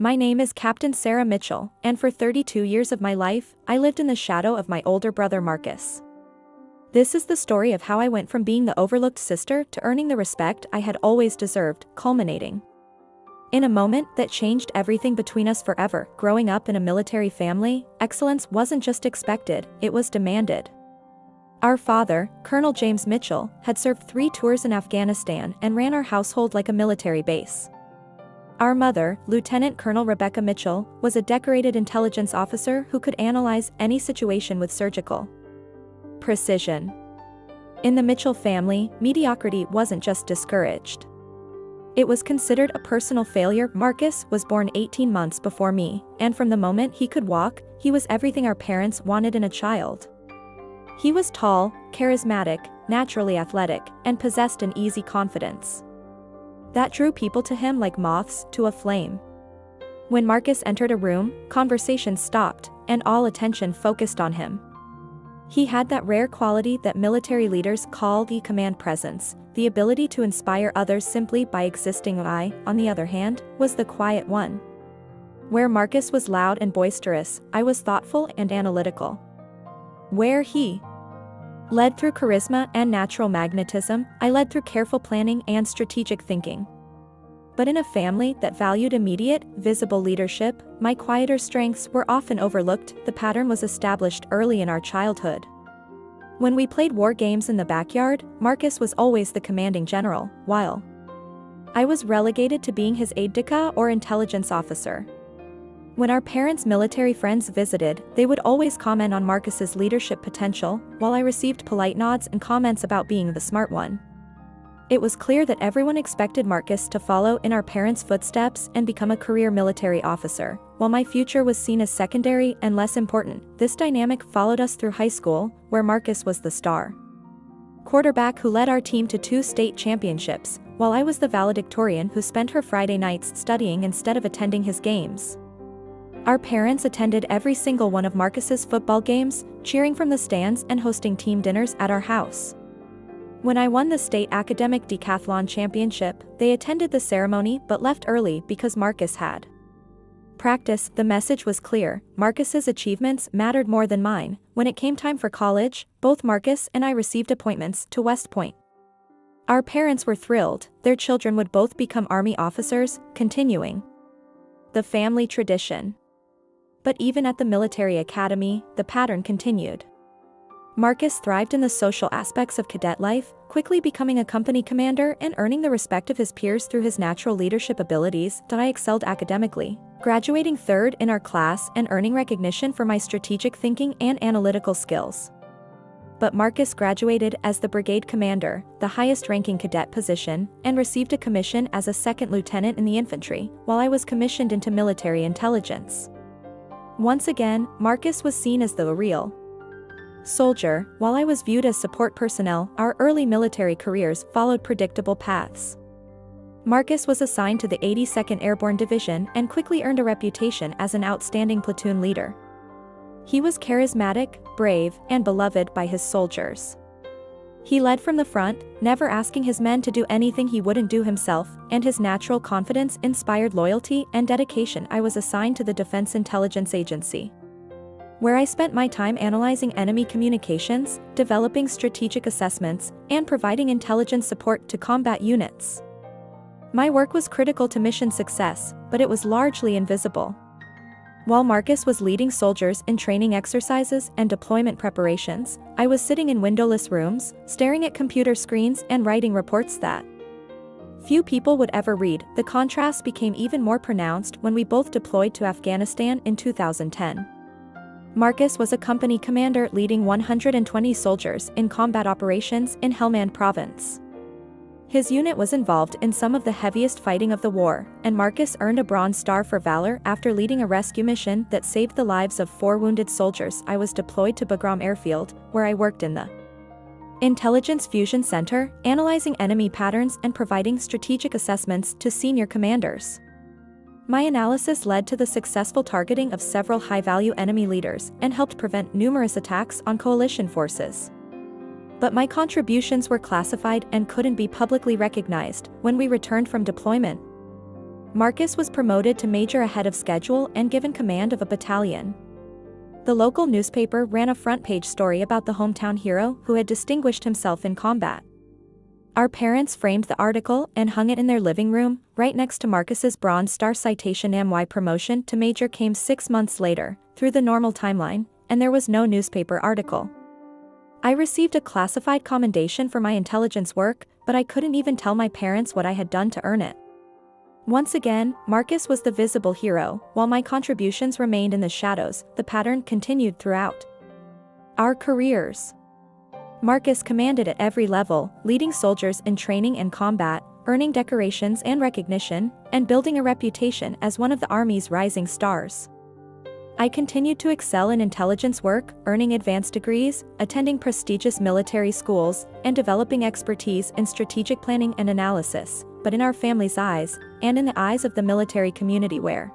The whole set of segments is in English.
My name is Captain Sarah Mitchell, and for 32 years of my life, I lived in the shadow of my older brother Marcus. This is the story of how I went from being the overlooked sister to earning the respect I had always deserved, culminating in a moment that changed everything between us forever. Growing up in a military family, excellence wasn't just expected, it was demanded. Our father, Colonel James Mitchell, had served 3 tours in Afghanistan and ran our household like a military base. Our mother, Lieutenant Colonel Rebecca Mitchell, was a decorated intelligence officer who could analyze any situation with surgical precision. In the Mitchell family, mediocrity wasn't just discouraged. It was considered a personal failure. Marcus was born 18 months before me, and from the moment he could walk, he was everything our parents wanted in a child. He was tall, charismatic, naturally athletic, and possessed an easy confidence that drew people to him like moths to a flame. When Marcus entered a room, conversation stopped, and all attention focused on him. He had that rare quality that military leaders call the command presence, the ability to inspire others simply by existing. I, on the other hand, was the quiet one. Where Marcus was loud and boisterous, I was thoughtful and analytical. Where he led through charisma and natural magnetism, I led through careful planning and strategic thinking. But in a family that valued immediate, visible leadership, my quieter strengths were often overlooked. The pattern was established early in our childhood. When we played war games in the backyard, Marcus was always the commanding general, while I was relegated to being his aide-de-camp or intelligence officer. When our parents' military friends visited, they would always comment on Marcus's leadership potential, while I received polite nods and comments about being the smart one. It was clear that everyone expected Marcus to follow in our parents' footsteps and become a career military officer, while my future was seen as secondary and less important. This dynamic followed us through high school, where Marcus was the star quarterback who led our team to 2 state championships, while I was the valedictorian who spent her Friday nights studying instead of attending his games. Our parents attended every single one of Marcus's football games, cheering from the stands and hosting team dinners at our house. When I won the state academic decathlon championship, they attended the ceremony but left early because Marcus had practice. The message was clear: Marcus's achievements mattered more than mine. When it came time for college, both Marcus and I received appointments to West Point. Our parents were thrilled; their children would both become Army officers, continuing the family tradition. But even at the military academy, the pattern continued. Marcus thrived in the social aspects of cadet life, quickly becoming a company commander and earning the respect of his peers through his natural leadership abilities. I excelled academically, graduating 3rd in our class and earning recognition for my strategic thinking and analytical skills. But Marcus graduated as the brigade commander, the highest-ranking cadet position, and received a commission as a 2nd lieutenant in the infantry, while I was commissioned into military intelligence. Once again, Marcus was seen as the real soldier, while I was viewed as support personnel. Our early military careers followed predictable paths. Marcus was assigned to the 82nd Airborne Division and quickly earned a reputation as an outstanding platoon leader. He was charismatic, brave, and beloved by his soldiers. He led from the front, never asking his men to do anything he wouldn't do himself, and his natural confidence inspired loyalty and dedication. I was assigned to the Defense Intelligence Agency, where I spent my time analyzing enemy communications, developing strategic assessments, and providing intelligence support to combat units. My work was critical to mission success, but it was largely invisible. While Marcus was leading soldiers in training exercises and deployment preparations, I was sitting in windowless rooms, staring at computer screens and writing reports that few people would ever read. The contrast became even more pronounced when we both deployed to Afghanistan in 2010. Marcus was a company commander leading 120 soldiers in combat operations in Helmand Province. His unit was involved in some of the heaviest fighting of the war, and Marcus earned a Bronze Star for valor after leading a rescue mission that saved the lives of 4 wounded soldiers. I was deployed to Bagram Airfield, where I worked in the Intelligence Fusion Center, analyzing enemy patterns and providing strategic assessments to senior commanders. My analysis led to the successful targeting of several high-value enemy leaders and helped prevent numerous attacks on coalition forces. But my contributions were classified and couldn't be publicly recognized. When we returned from deployment, Marcus was promoted to major ahead of schedule and given command of a battalion. The local newspaper ran a front-page story about the hometown hero who had distinguished himself in combat. Our parents framed the article and hung it in their living room, right next to Marcus's Bronze Star citation. My promotion to major came 6 months later, through the normal timeline, and there was no newspaper article. I received a classified commendation for my intelligence work, but I couldn't even tell my parents what I had done to earn it. Once again, Marcus was the visible hero, while my contributions remained in the shadows. The pattern continued throughout our careers. Marcus commanded at every level, leading soldiers in training and combat, earning decorations and recognition, and building a reputation as one of the Army's rising stars. I continued to excel in intelligence work, earning advanced degrees, attending prestigious military schools, and developing expertise in strategic planning and analysis, but in our family's eyes, and in the eyes of the military community where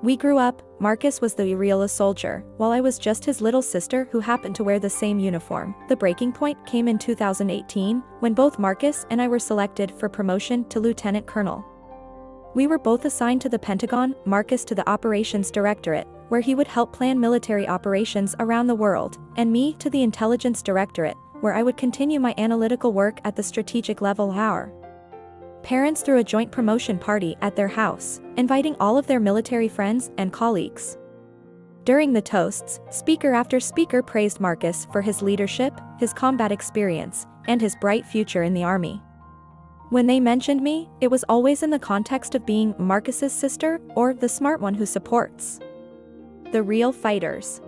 we grew up, Marcus was the real soldier, while I was just his little sister who happened to wear the same uniform. The breaking point came in 2018, when both Marcus and I were selected for promotion to lieutenant colonel. We were both assigned to the Pentagon, Marcus to the Operations Directorate, where he would help plan military operations around the world, and me to the Intelligence Directorate, where I would continue my analytical work at the strategic level. Our parents threw a joint promotion party at their house, inviting all of their military friends and colleagues. During the toasts, speaker after speaker praised Marcus for his leadership, his combat experience, and his bright future in the Army. When they mentioned me, it was always in the context of being Marcus's sister, or the smart one who supports the real fighters.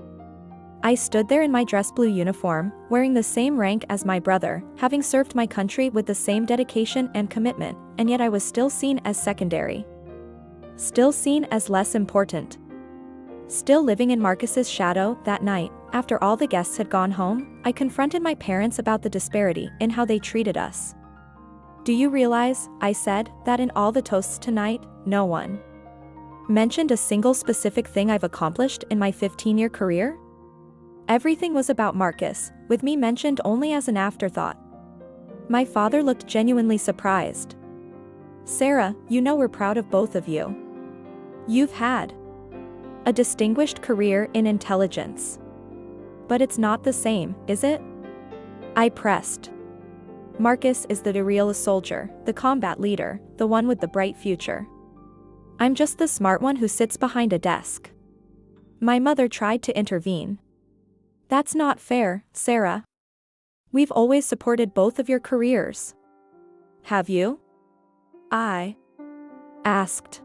I stood there in my dress blue uniform, wearing the same rank as my brother, having served my country with the same dedication and commitment, and yet I was still seen as secondary. Still seen as less important. Still living in Marcus's shadow. That night, after all the guests had gone home, I confronted my parents about the disparity in how they treated us. "Do you realize," I said, "that in all the toasts tonight, no one mentioned a single specific thing I've accomplished in my 15-year career? Everything was about Marcus, with me mentioned only as an afterthought." My father looked genuinely surprised. "Sarah, you know we're proud of both of you. You've had a distinguished career in intelligence. But it's not the same, is it?" I pressed. "Marcus is the real soldier, the combat leader, the one with the bright future. I'm just the smart one who sits behind a desk." My mother tried to intervene. "That's not fair, Sarah. We've always supported both of your careers." "Have you?" I asked.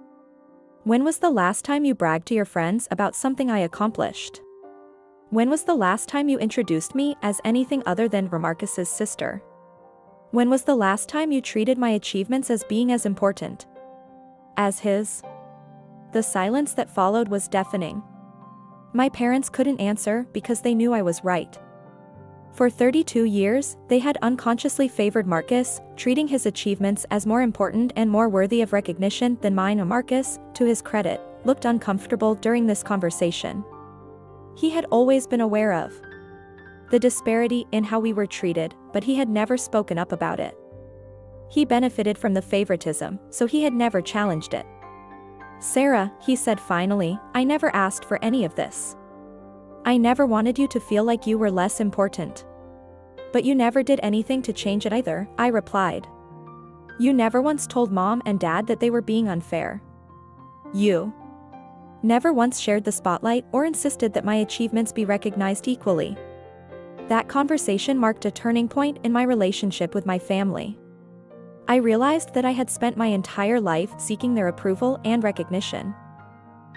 "When was the last time you bragged to your friends about something I accomplished? When was the last time you introduced me as anything other than Marcus's sister? When was the last time you treated my achievements as being as important as his?" The silence that followed was deafening. My parents couldn't answer because they knew I was right. For 32 years, they had unconsciously favored Marcus, treating his achievements as more important and more worthy of recognition than mine. Marcus, to his credit, looked uncomfortable during this conversation. He had always been aware of the disparity in how we were treated, but he had never spoken up about it. He benefited from the favoritism, so he had never challenged it. "Sarah," he said finally, "I never asked for any of this. I never wanted you to feel like you were less important. But you never did anything to change it either," I replied. "You never once told Mom and Dad that they were being unfair. You never once shared the spotlight or insisted that my achievements be recognized equally." That conversation marked a turning point in my relationship with my family. I realized that I had spent my entire life seeking their approval and recognition,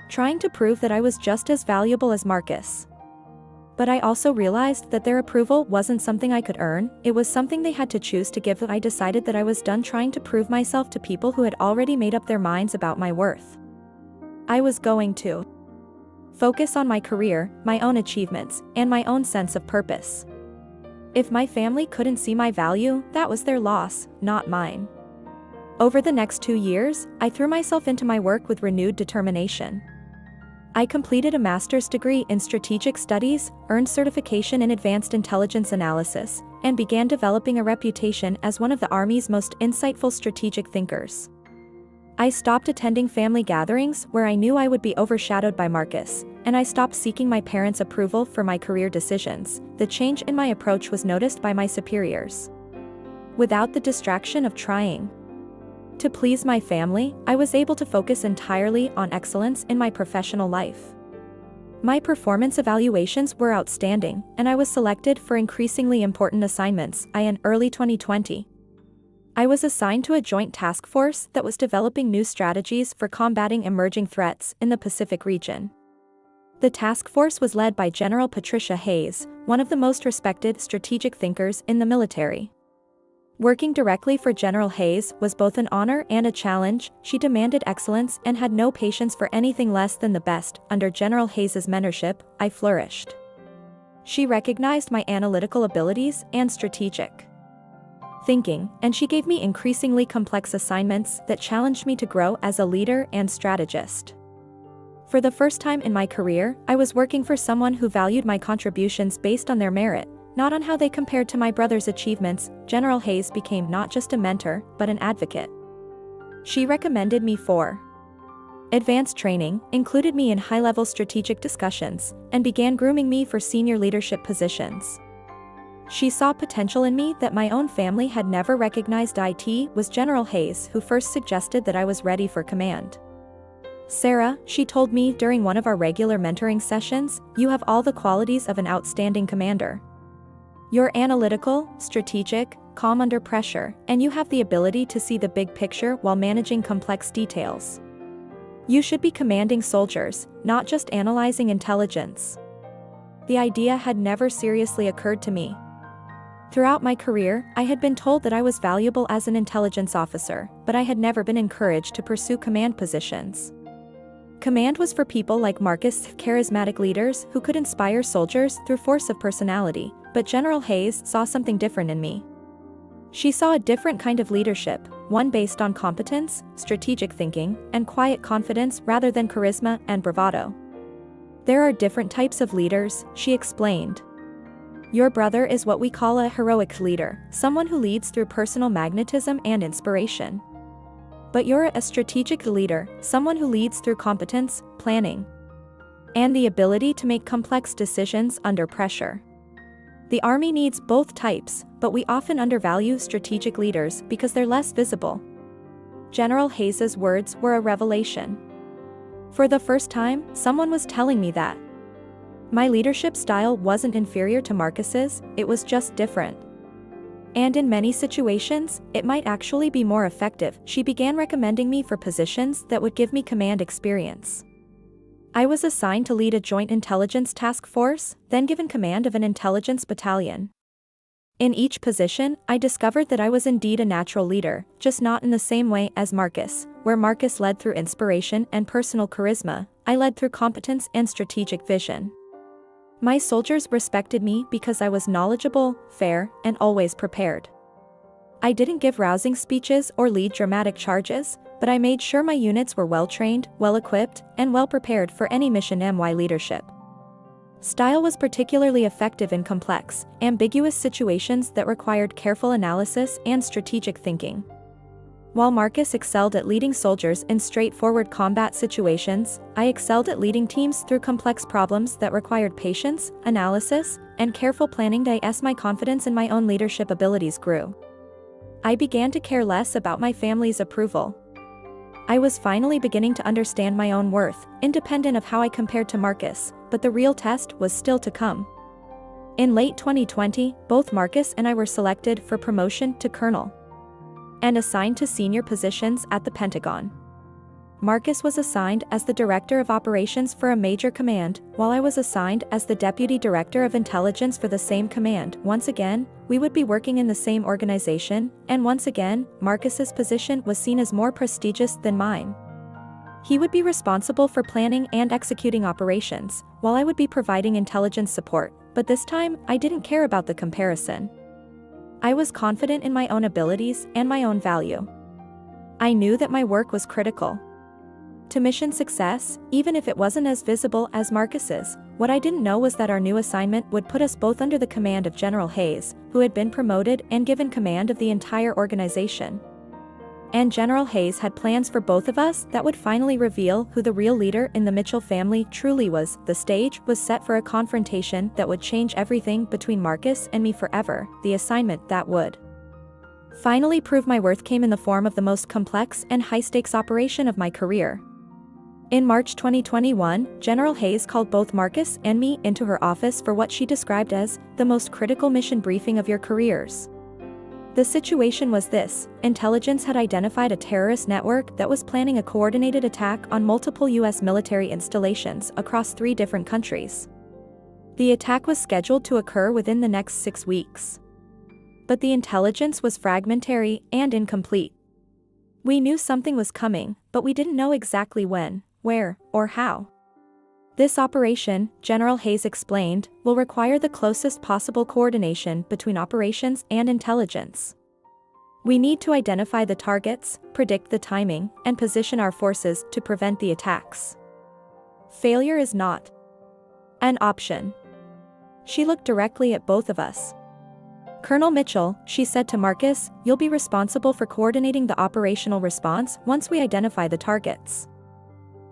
trying to prove that I was just as valuable as Marcus. But I also realized that their approval wasn't something I could earn, it was something they had to choose to give. I decided that I was done trying to prove myself to people who had already made up their minds about my worth. I was going to focus on my career, my own achievements, and my own sense of purpose. If my family couldn't see my value, that was their loss, not mine. Over the next 2 years, I threw myself into my work with renewed determination. I completed a master's degree in strategic studies, earned certification in advanced intelligence analysis, and began developing a reputation as one of the Army's most insightful strategic thinkers. I stopped attending family gatherings where I knew I would be overshadowed by Marcus, and I stopped seeking my parents' approval for my career decisions. The change in my approach was noticed by my superiors. Without the distraction of trying to please my family, I was able to focus entirely on excellence in my professional life. My performance evaluations were outstanding, and I was selected for increasingly important assignments. In early 2020, I was assigned to a joint task force that was developing new strategies for combating emerging threats in the Pacific region. The task force was led by General Patricia Hayes, one of the most respected strategic thinkers in the military. Working directly for General Hayes was both an honor and a challenge. She demanded excellence and had no patience for anything less than the best. Under General Hayes's mentorship, I flourished. She recognized my analytical abilities and strategic thinking, and she gave me increasingly complex assignments that challenged me to grow as a leader and strategist. For the first time in my career, I was working for someone who valued my contributions based on their merit, not on how they compared to my brother's achievements. General Hayes became not just a mentor, but an advocate. She recommended me for advanced training, included me in high-level strategic discussions, and began grooming me for senior leadership positions. She saw potential in me that my own family had never recognized. It was General Hayes who first suggested that I was ready for command. "Sarah," she told me during one of our regular mentoring sessions, "you have all the qualities of an outstanding commander. You're analytical, strategic, calm under pressure, and you have the ability to see the big picture while managing complex details. You should be commanding soldiers, not just analyzing intelligence." The idea had never seriously occurred to me. Throughout my career, I had been told that I was valuable as an intelligence officer, but I had never been encouraged to pursue command positions. Command was for people like Marcus, charismatic leaders who could inspire soldiers through force of personality, but General Hayes saw something different in me. She saw a different kind of leadership, one based on competence, strategic thinking, and quiet confidence rather than charisma and bravado. "There are different types of leaders," she explained. "Your brother is what we call a heroic leader, someone who leads through personal magnetism and inspiration. But you're a strategic leader, someone who leads through competence, planning, and the ability to make complex decisions under pressure. The Army needs both types, but we often undervalue strategic leaders because they're less visible." General Hayes's words were a revelation. For the first time, someone was telling me that my leadership style wasn't inferior to Marcus's, it was just different. And in many situations, it might actually be more effective. She began recommending me for positions that would give me command experience. I was assigned to lead a joint intelligence task force, then given command of an intelligence battalion. In each position, I discovered that I was indeed a natural leader, just not in the same way as Marcus. Where Marcus led through inspiration and personal charisma, I led through competence and strategic vision. My soldiers respected me because I was knowledgeable, fair, and always prepared. I didn't give rousing speeches or lead dramatic charges, but I made sure my units were well-trained, well-equipped, and well-prepared for any mission. My leadership style was particularly effective in complex, ambiguous situations that required careful analysis and strategic thinking. While Marcus excelled at leading soldiers in straightforward combat situations, I excelled at leading teams through complex problems that required patience, analysis, and careful planning. As my confidence in my own leadership abilities grew, I began to care less about my family's approval. I was finally beginning to understand my own worth, independent of how I compared to Marcus, but the real test was still to come. In late 2020, both Marcus and I were selected for promotion to colonel and assigned to senior positions at the Pentagon. Marcus was assigned as the Director of Operations for a major command, while I was assigned as the Deputy Director of Intelligence for the same command. Once again, we would be working in the same organization, and once again, Marcus's position was seen as more prestigious than mine. He would be responsible for planning and executing operations, while I would be providing intelligence support, but this time, I didn't care about the comparison. I was confident in my own abilities and my own value. I knew that my work was critical to mission success, even if it wasn't as visible as Marcus's. What I didn't know was that our new assignment would put us both under the command of General Hayes, who had been promoted and given command of the entire organization. And General Hayes had plans for both of us that would finally reveal who the real leader in the Mitchell family truly was. The stage was set for a confrontation that would change everything between Marcus and me forever. The assignment that would finally prove my worth came in the form of the most complex and high-stakes operation of my career. In March 2021, General Hayes called both Marcus and me into her office for what she described as the most critical mission briefing of your careers. The situation was this: intelligence had identified a terrorist network that was planning a coordinated attack on multiple U.S. military installations across 3 different countries. The attack was scheduled to occur within the next 6 weeks. But the intelligence was fragmentary and incomplete. We knew something was coming, but we didn't know exactly when, where, or how. This operation, General Hayes explained, will require the closest possible coordination between operations and intelligence. We need to identify the targets, predict the timing, and position our forces to prevent the attacks. Failure is not an option. She looked directly at both of us. Colonel Mitchell, she said to Marcus, you'll be responsible for coordinating the operational response once we identify the targets.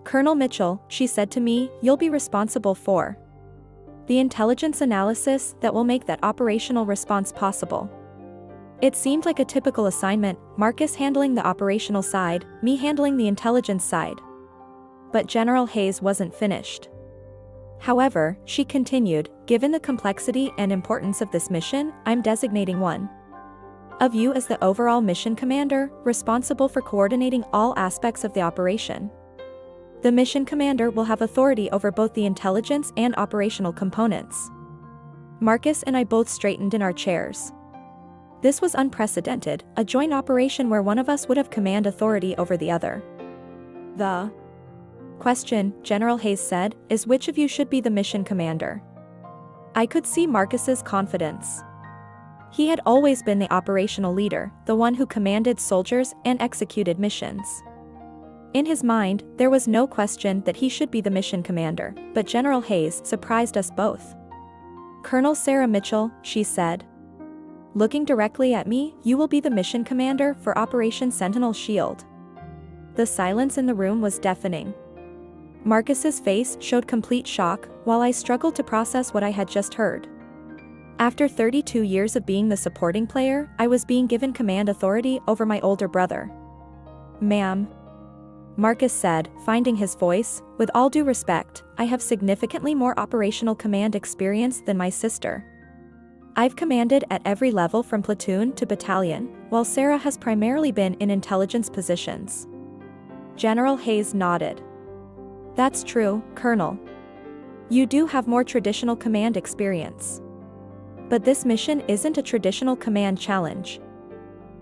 Colonel Mitchell, she said to me, you'll be responsible for the intelligence analysis that will make that operational response possible. It seemed like a typical assignment, Marcus handling the operational side, me handling the intelligence side. But General Hayes wasn't finished. However, she continued, given the complexity and importance of this mission, I'm designating one of you as the overall mission commander, responsible for coordinating all aspects of the operation. The mission commander will have authority over both the intelligence and operational components. Marcus and I both straightened in our chairs. This was unprecedented, a joint operation where one of us would have command authority over the other. The question, General Hayes said, is which of you should be the mission commander? I could see Marcus's confidence. He had always been the operational leader, the one who commanded soldiers and executed missions. In his mind, there was no question that he should be the mission commander, but General Hayes surprised us both. Colonel Sarah Mitchell, she said, looking directly at me, you will be the mission commander for Operation Sentinel Shield. The silence in the room was deafening. Marcus's face showed complete shock, while I struggled to process what I had just heard. After 32 years of being the supporting player, I was being given command authority over my older brother. Ma'am, Marcus said, finding his voice, with all due respect, I have significantly more operational command experience than my sister. I've commanded at every level from platoon to battalion, while Sarah has primarily been in intelligence positions. General Hayes nodded. That's true, Colonel. You do have more traditional command experience. But this mission isn't a traditional command challenge.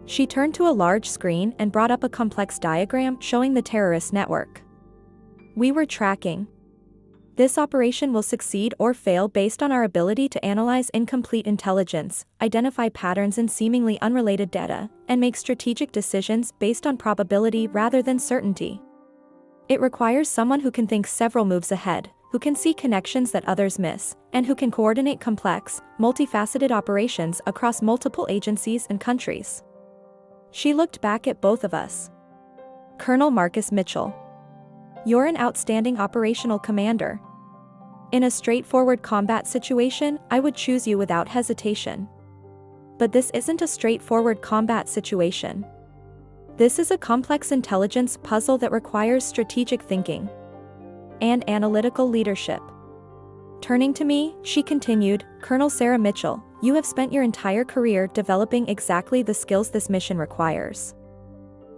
She turned to a large screen and brought up a complex diagram showing the terrorist network. We were tracking. This operation will succeed or fail based on our ability to analyze incomplete intelligence, identify patterns in seemingly unrelated data, and make strategic decisions based on probability rather than certainty. It requires someone who can think several moves ahead, who can see connections that others miss, and who can coordinate complex, multifaceted operations across multiple agencies and countries. She looked back at both of us. Colonel Marcus Mitchell. You're an outstanding operational commander. In a straightforward combat situation, I would choose you without hesitation. But this isn't a straightforward combat situation. This is a complex intelligence puzzle that requires strategic thinking and analytical leadership. Turning to me, she continued, Colonel Sarah Mitchell, you have spent your entire career developing exactly the skills this mission requires.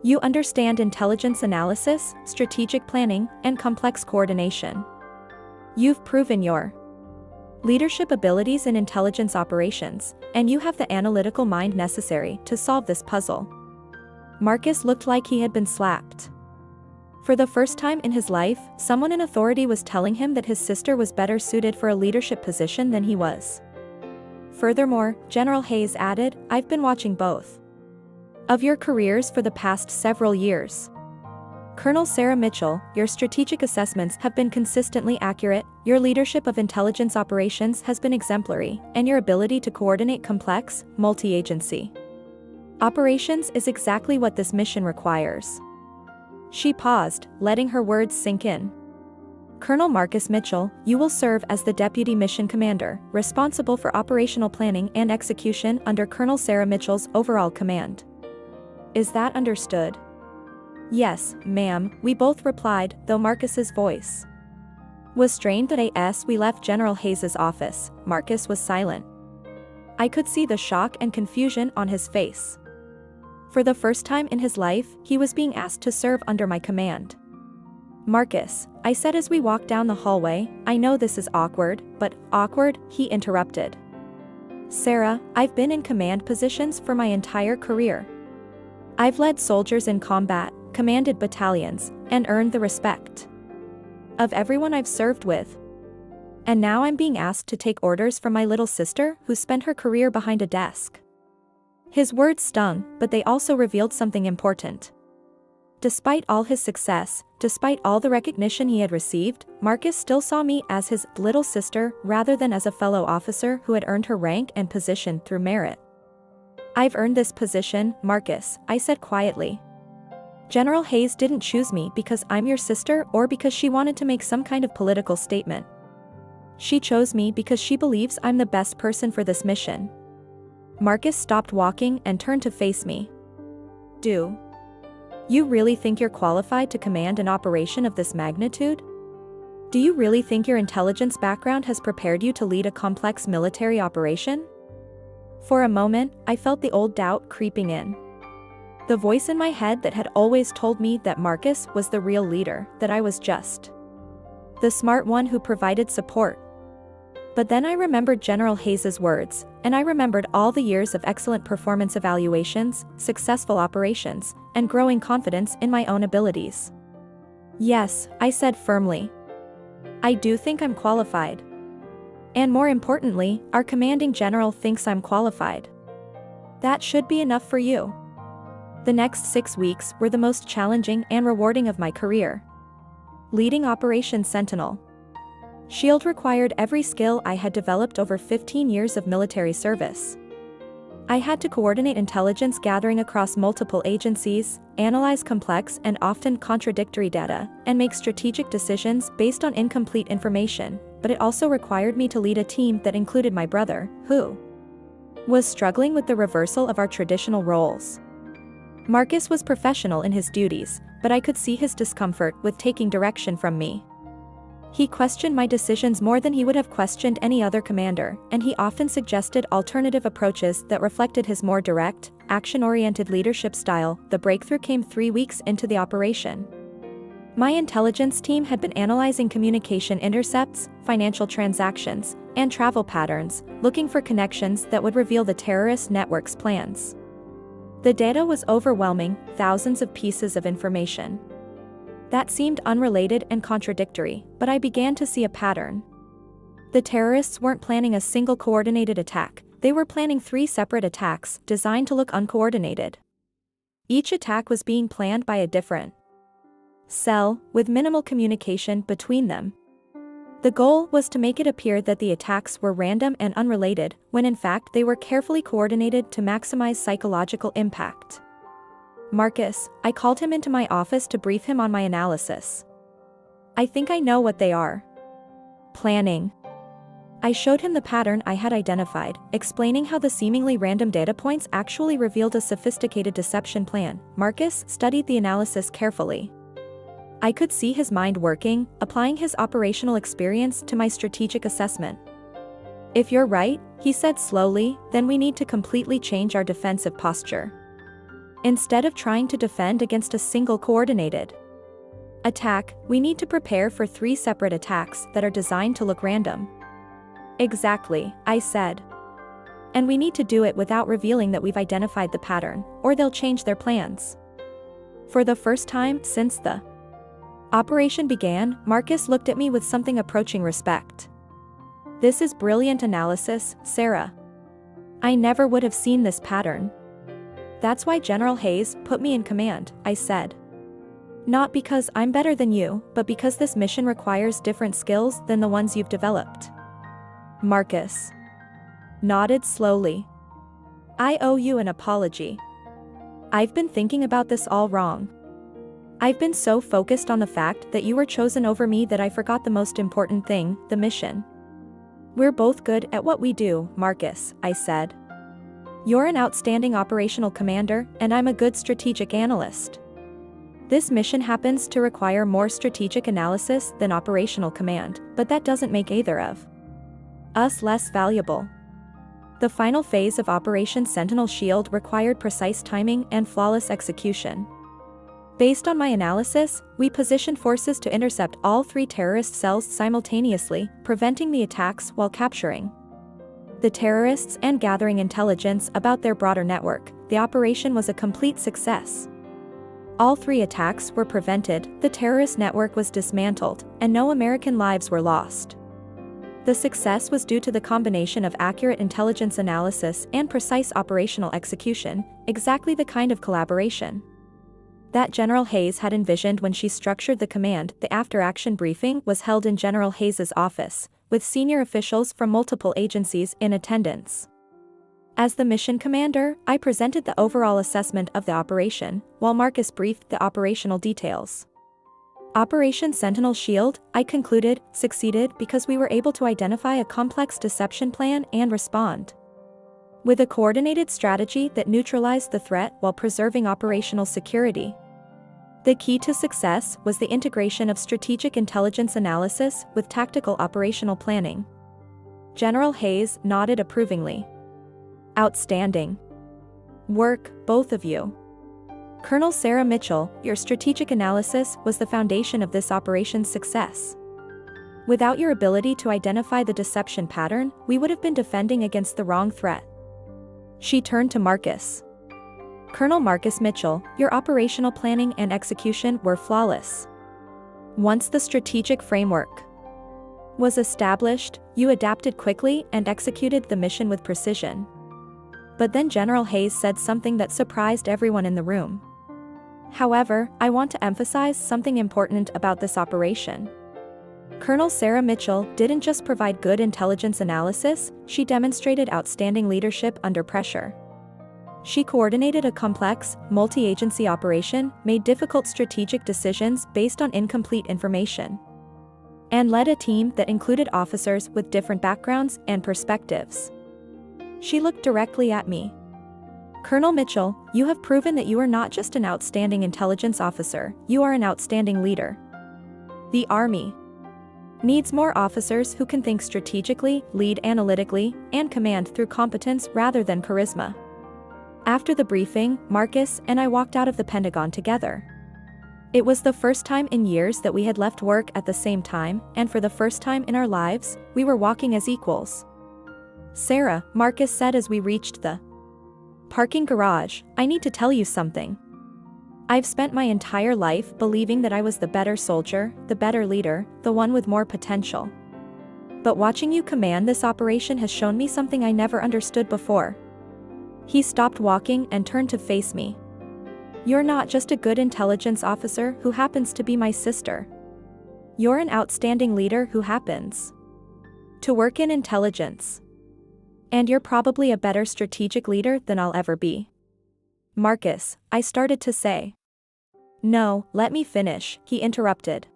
You understand intelligence analysis, strategic planning, and complex coordination. You've proven your leadership abilities in intelligence operations, and you have the analytical mind necessary to solve this puzzle. Marcus looked like he had been slapped. For the first time in his life, someone in authority was telling him that his sister was better suited for a leadership position than he was. Furthermore, General Hayes added, I've been watching both of your careers for the past several years. Colonel Sarah Mitchell, your strategic assessments have been consistently accurate, your leadership of intelligence operations has been exemplary, and your ability to coordinate complex, multi-agency Operations is exactly what this mission requires. She paused, letting her words sink in. Colonel Marcus Mitchell, you will serve as the Deputy Mission Commander, responsible for operational planning and execution under Colonel Sarah Mitchell's overall command. Is that understood? Yes, ma'am, we both replied, though Marcus's voice was strained. As we left General Hayes's office, Marcus was silent. I could see the shock and confusion on his face. For the first time in his life, he was being asked to serve under my command. Marcus, I said as we walked down the hallway, I know this is awkward, but awkward, he interrupted. Sarah, I've been in command positions for my entire career. I've led soldiers in combat, commanded battalions, and earned the respect of everyone I've served with. And now I'm being asked to take orders from my little sister who spent her career behind a desk. His words stung, but they also revealed something important. Despite all his success, despite all the recognition he had received, Marcus still saw me as his little sister rather than as a fellow officer who had earned her rank and position through merit. I've earned this position, Marcus, I said quietly. General Hayes didn't choose me because I'm your sister or because she wanted to make some kind of political statement. She chose me because she believes I'm the best person for this mission. Marcus stopped walking and turned to face me. Do you really think you're qualified to command an operation of this magnitude? Do you really think your intelligence background has prepared you to lead a complex military operation? For a moment, I felt the old doubt creeping in. The voice in my head that had always told me that Marcus was the real leader, that I was just the smart one who provided support. But then I remembered General Hayes's words, and I remembered all the years of excellent performance evaluations, successful operations, and growing confidence in my own abilities. Yes, I said firmly. I do think I'm qualified. And more importantly, our commanding general thinks I'm qualified. That should be enough for you. The next 6 weeks were the most challenging and rewarding of my career. Leading Operation Sentinel Shield required every skill I had developed over 15 years of military service. I had to coordinate intelligence gathering across multiple agencies, analyze complex and often contradictory data, and make strategic decisions based on incomplete information, but it also required me to lead a team that included my brother, who was struggling with the reversal of our traditional roles. Marcus was professional in his duties, but I could see his discomfort with taking direction from me. He questioned my decisions more than he would have questioned any other commander, and he often suggested alternative approaches that reflected his more direct, action-oriented leadership style. The breakthrough came 3 weeks into the operation. My intelligence team had been analyzing communication intercepts, financial transactions, and travel patterns, looking for connections that would reveal the terrorist network's plans. The data was overwhelming, thousands of pieces of information that seemed unrelated and contradictory, but I began to see a pattern. The terrorists weren't planning a single coordinated attack, they were planning 3 separate attacks designed to look uncoordinated. Each attack was being planned by a different cell, with minimal communication between them. The goal was to make it appear that the attacks were random and unrelated, when in fact they were carefully coordinated to maximize psychological impact. Marcus, I called him into my office to brief him on my analysis. I think I know what they are planning. I showed him the pattern I had identified, explaining how the seemingly random data points actually revealed a sophisticated deception plan. Marcus studied the analysis carefully. I could see his mind working, applying his operational experience to my strategic assessment. If you're right, he said slowly, then we need to completely change our defensive posture. Instead of trying to defend against a single coordinated attack, we need to prepare for 3 separate attacks that are designed to look random. Exactly, I said. And we need to do it without revealing that we've identified the pattern, or they'll change their plans. For the first time since the operation began, Marcus looked at me with something approaching respect. This is brilliant analysis, Sarah. I never would have seen this pattern. That's why General Hayes put me in command, I said. Not because I'm better than you, but because this mission requires different skills than the ones you've developed. Marcus nodded slowly. I owe you an apology. I've been thinking about this all wrong. I've been so focused on the fact that you were chosen over me that I forgot the most important thing, the mission. We're both good at what we do, Marcus, I said. You're an outstanding operational commander, and I'm a good strategic analyst. This mission happens to require more strategic analysis than operational command, but that doesn't make either of us less valuable. The final phase of Operation Sentinel Shield required precise timing and flawless execution. Based on my analysis, we positioned forces to intercept all 3 terrorist cells simultaneously, preventing the attacks while capturing the terrorists and gathering intelligence about their broader network. The operation was a complete success. All 3 attacks were prevented, the terrorist network was dismantled, and no American lives were lost. The success was due to the combination of accurate intelligence analysis and precise operational execution, exactly the kind of collaboration that General Hayes had envisioned when she structured the command. The after-action briefing was held in General Hayes's office, with senior officials from multiple agencies in attendance. As the mission commander, I presented the overall assessment of the operation, while Marcus briefed the operational details. Operation Sentinel Shield, I concluded, succeeded because we were able to identify a complex deception plan and respond with a coordinated strategy that neutralized the threat while preserving operational security. The key to success was the integration of strategic intelligence analysis with tactical operational planning. General Hayes nodded approvingly. Outstanding work, both of you. Colonel Sarah Mitchell, your strategic analysis was the foundation of this operation's success. Without your ability to identify the deception pattern, we would have been defending against the wrong threat. She turned to Marcus. Colonel Marcus Mitchell, your operational planning and execution were flawless. Once the strategic framework was established, you adapted quickly and executed the mission with precision. But then General Hayes said something that surprised everyone in the room. However, I want to emphasize something important about this operation. Colonel Sarah Mitchell didn't just provide good intelligence analysis, she demonstrated outstanding leadership under pressure. She coordinated a complex, multi-agency operation, made difficult strategic decisions based on incomplete information, and led a team that included officers with different backgrounds and perspectives. She looked directly at me. Colonel Mitchell, you have proven that you are not just an outstanding intelligence officer, you are an outstanding leader. The Army needs more officers who can think strategically, lead analytically, and command through competence rather than charisma. After the briefing, Marcus and I walked out of the Pentagon together. It was the first time in years that we had left work at the same time, and for the first time in our lives, we were walking as equals. Sarah, Marcus said as we reached the parking garage, I need to tell you something. I've spent my entire life believing that I was the better soldier, the better leader, the one with more potential. But watching you command this operation has shown me something I never understood before. He stopped walking and turned to face me. You're not just a good intelligence officer who happens to be my sister. You're an outstanding leader who happens to work in intelligence. And you're probably a better strategic leader than I'll ever be. Marcus, I started to say. No, let me finish, he interrupted.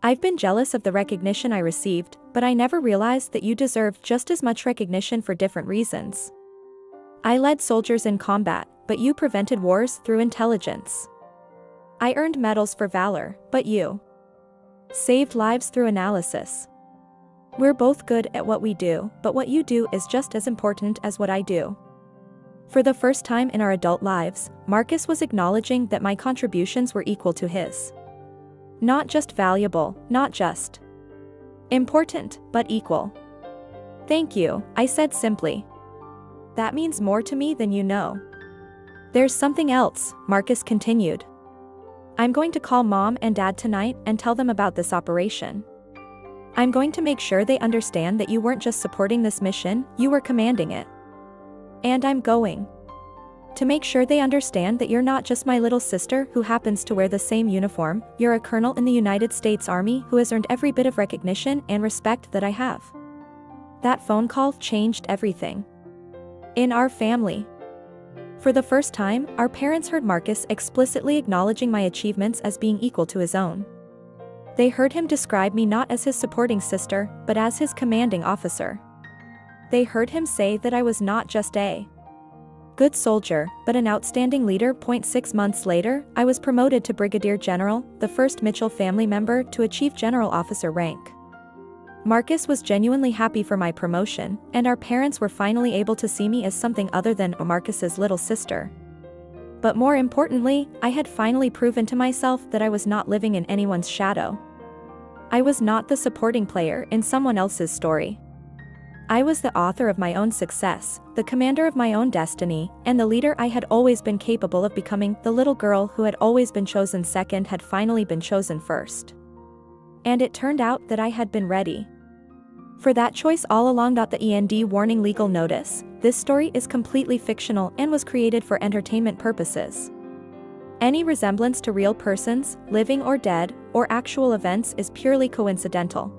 I've been jealous of the recognition I received, but I never realized that you deserved just as much recognition for different reasons. I led soldiers in combat, but you prevented wars through intelligence. I earned medals for valor, but you saved lives through analysis. We're both good at what we do, but what you do is just as important as what I do. For the first time in our adult lives, Marcus was acknowledging that my contributions were equal to his. Not just valuable, not just important, but equal. Thank you, I said simply. That means more to me than you know. There's something else, Marcus continued. I'm going to call Mom and Dad tonight and tell them about this operation. I'm going to make sure they understand that you weren't just supporting this mission, you were commanding it. And I'm going to make sure they understand that you're not just my little sister who happens to wear the same uniform, you're a colonel in the United States Army who has earned every bit of recognition and respect that I have. That phone call changed everything in our family. For the first time, our parents heard Marcus explicitly acknowledging my achievements as being equal to his own. They heard him describe me not as his supporting sister, but as his commanding officer. They heard him say that I was not just a good soldier, but an outstanding leader. 6 months later, I was promoted to Brigadier General, the first Mitchell family member to achieve general officer rank. Marcus was genuinely happy for my promotion, and our parents were finally able to see me as something other than Marcus's little sister. But more importantly, I had finally proven to myself that I was not living in anyone's shadow. I was not the supporting player in someone else's story. I was the author of my own success, the commander of my own destiny, and the leader I had always been capable of becoming. The little girl who had always been chosen second had finally been chosen first. And it turned out that I had been ready for that choice all along. The END warning: legal notice. This story is completely fictional and was created for entertainment purposes. Any resemblance to real persons, living or dead, or actual events is purely coincidental.